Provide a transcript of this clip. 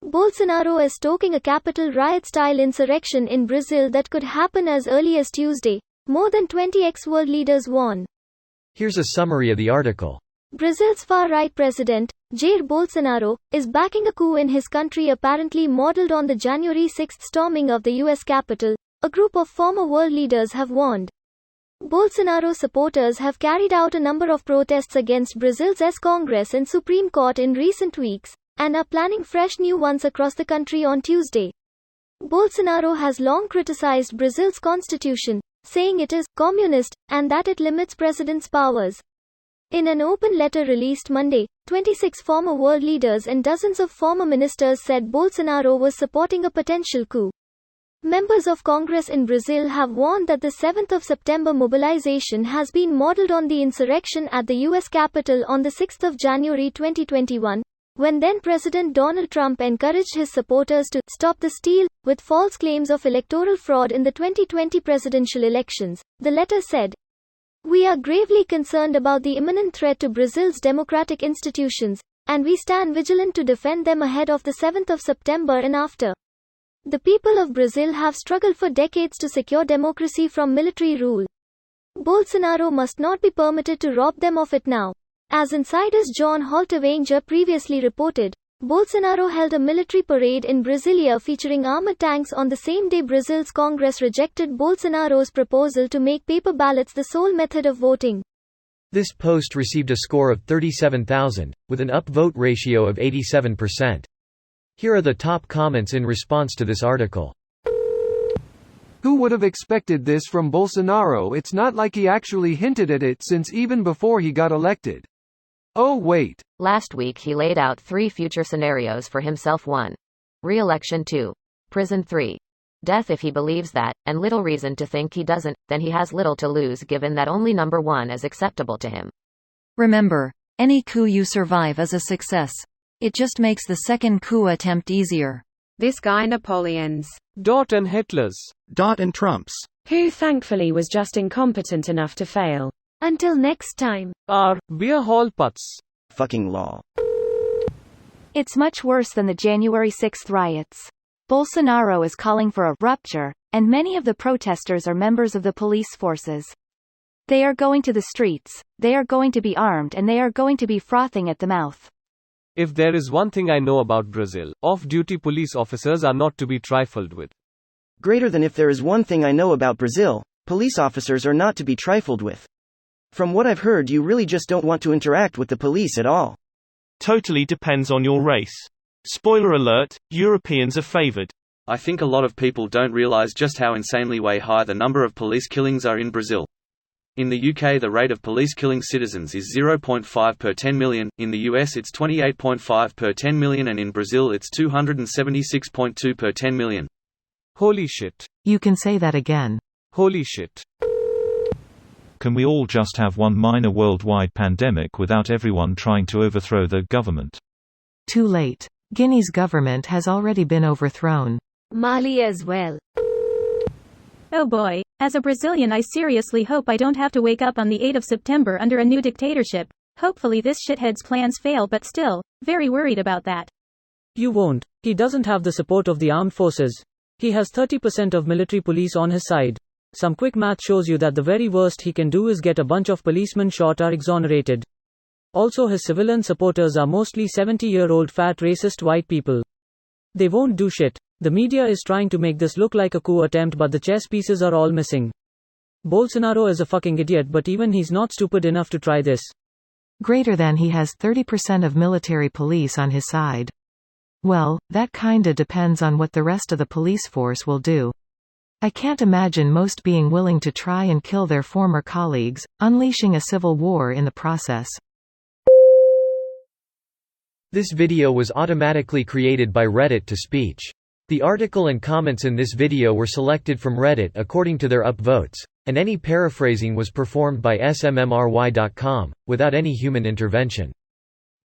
Bolsonaro is stoking a capital riot-style insurrection in Brazil that could happen as early as Tuesday, more than 20 ex-world leaders warn. Here's a summary of the article. Brazil's far-right president, Jair Bolsonaro, is backing a coup in his country apparently modeled on the January 6 storming of the U.S. Capitol, a group of former world leaders have warned. Bolsonaro supporters have carried out a number of protests against Brazil's Congress and Supreme Court in recent weeks, and are planning fresh new ones across the country on Tuesday. Bolsonaro has long criticized Brazil's constitution, saying it is communist and that it limits presidents' powers. In an open letter released Monday, 26 former world leaders and dozens of former ministers said Bolsonaro was supporting a potential coup. Members of Congress in Brazil have warned that the 7th of September mobilization has been modeled on the insurrection at the U.S. Capitol on the 6th of January 2021, when then-President Donald Trump encouraged his supporters to "stop the steal" with false claims of electoral fraud in the 2020 presidential elections, the letter said. "We are gravely concerned about the imminent threat to Brazil's democratic institutions, and we stand vigilant to defend them ahead of the 7th of September and after. The people of Brazil have struggled for decades to secure democracy from military rule. Bolsonaro must not be permitted to rob them of it now." As insiders John Halterwanger previously reported, Bolsonaro held a military parade in Brasilia featuring armored tanks on the same day Brazil's Congress rejected Bolsonaro's proposal to make paper ballots the sole method of voting. This post received a score of 37,000, with an upvote ratio of 87%. Here are the top comments in response to this article. Who would have expected this from Bolsonaro? It's not like he actually hinted at it since even before he got elected. Oh wait. Last week he laid out 3 future scenarios for himself: 1. Re-election, 2. Prison, 3. Death if he believes that, and little reason to think he doesn't, then he has little to lose given that only number 1 is acceptable to him. Remember, any coup you survive is a success. It just makes the second coup attempt easier. This guy Napoleon's. And Hitler's. And Trump's. Who thankfully was just incompetent enough to fail. Until next time. We're all putz. Fucking law. It's much worse than the January 6 riots. Bolsonaro is calling for a rupture, and many of the protesters are members of the police forces. They are going to the streets, they are going to be armed, and they are going to be frothing at the mouth. If there is one thing I know about Brazil, off-duty police officers are not to be trifled with. Greater than if there is one thing I know about Brazil, police officers are not to be trifled with. From what I've heard, you really just don't want to interact with the police at all. Totally depends on your race. Spoiler alert, Europeans are favored. I think a lot of people don't realize just how insanely way high the number of police killings are in Brazil. In the UK the rate of police killing citizens is 0.5 per 10 million, in the US it's 28.5 per 10 million, and in Brazil it's 276.2 per 10 million. Holy shit. You can say that again. Holy shit. Can we all just have one minor worldwide pandemic without everyone trying to overthrow the government? Too late. Guinea's government has already been overthrown. Mali as well. Oh boy, as a Brazilian I seriously hope I don't have to wake up on the 8th of September under a new dictatorship. Hopefully this shithead's plans fail, but still, very worried about that. You won't. He doesn't have the support of the armed forces. He has 30% of military police on his side. Some quick math shows you that the very worst he can do is get a bunch of policemen shot or exonerated. Also his civilian supporters are mostly 70-year-old fat racist white people. They won't do shit. The media is trying to make this look like a coup attempt, but the chess pieces are all missing. Bolsonaro is a fucking idiot, but even he's not stupid enough to try this. Greater than he has 30% of military police on his side. Well, that kinda depends on what the rest of the police force will do. I can't imagine most being willing to try and kill their former colleagues, unleashing a civil war in the process. This video was automatically created by Reddit to speech. The article and comments in this video were selected from Reddit according to their upvotes, and any paraphrasing was performed by smmry.com, without any human intervention.